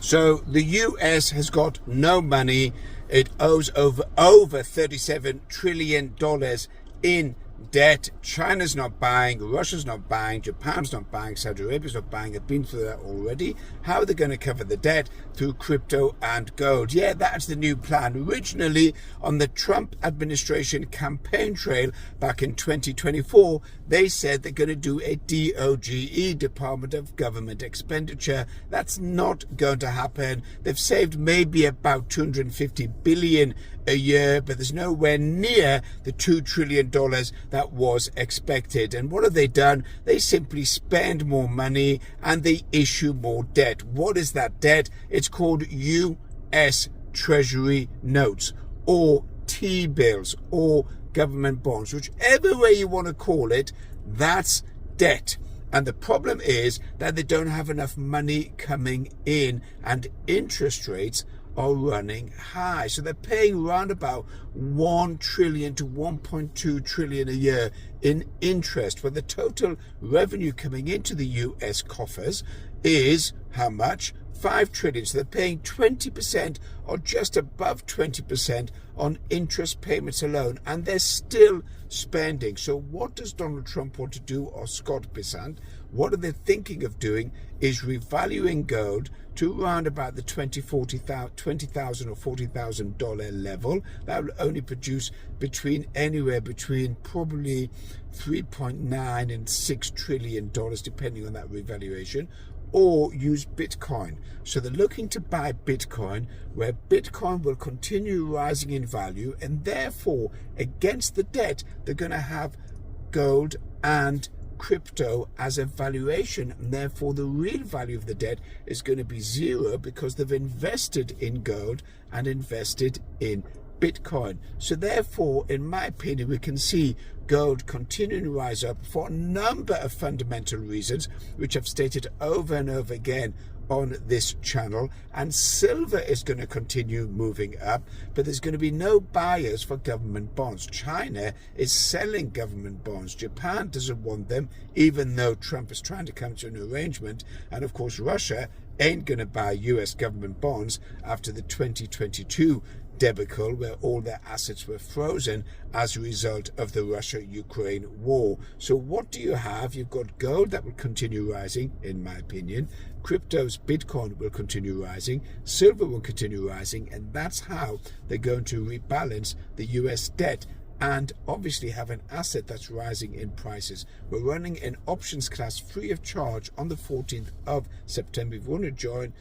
So the US has got no money. It owes over $37 trillion in debt. China's not buying, Russia's not buying, Japan's not buying, Saudi Arabia's not buying. I've been through that already. How are they going to cover the debt? Through crypto and gold. Yeah, that's the new plan. Originally, on the Trump administration campaign trail back in 2024, they said they're going to do a DOGE, Department of Government Expenditure. That's not going to happen. They've saved maybe about $250 billion a year, but there's nowhere near the $2 trillion that was expected. And what have they done? They simply spend more money and they issue more debt. What is that debt? It's called US Treasury notes, or T-bills, or government bonds. Whichever way you want to call it, that's debt. And the problem is that they don't have enough money coming in, and interest rates are running high. So they're paying around about 1 trillion to 1.2 trillion a year in interest, where the total revenue coming into the US coffers is how much? 5 trillion. So they're paying 20% or just above 20% on interest payments alone, and they're still spending. So what does Donald Trump want to do, or Scott Bessent? What are they thinking of doing is revaluing gold to around about the $20,000 or $40,000 level. That will only produce anywhere between probably 3.9 and $6 trillion, depending on that revaluation, or use Bitcoin. So they're looking to buy Bitcoin, where Bitcoin will continue rising in value, and therefore against the debt they're going to have gold and crypto as a valuation, and therefore the real value of the debt is going to be zero, because they've invested in gold and invested in Bitcoin. So therefore, in my opinion, we can see gold continuing to rise up for a number of fundamental reasons, which I've stated over and over again on this channel. And silver is going to continue moving up, but there's going to be no buyers for government bonds. China is selling government bonds. Japan doesn't want them, even though Trump is trying to come to an arrangement. And of course, Russia ain't going to buy US government bonds after the 2022 debacle, where all their assets were frozen as a result of the Russia-Ukraine war. So what do you have? You've got gold that will continue rising, in my opinion. Cryptos, Bitcoin will continue rising. Silver will continue rising. And that's how they're going to rebalance the US debt, and obviously have an asset that's rising in prices. We're running an options class free of charge on the 14th of September. If you want to join,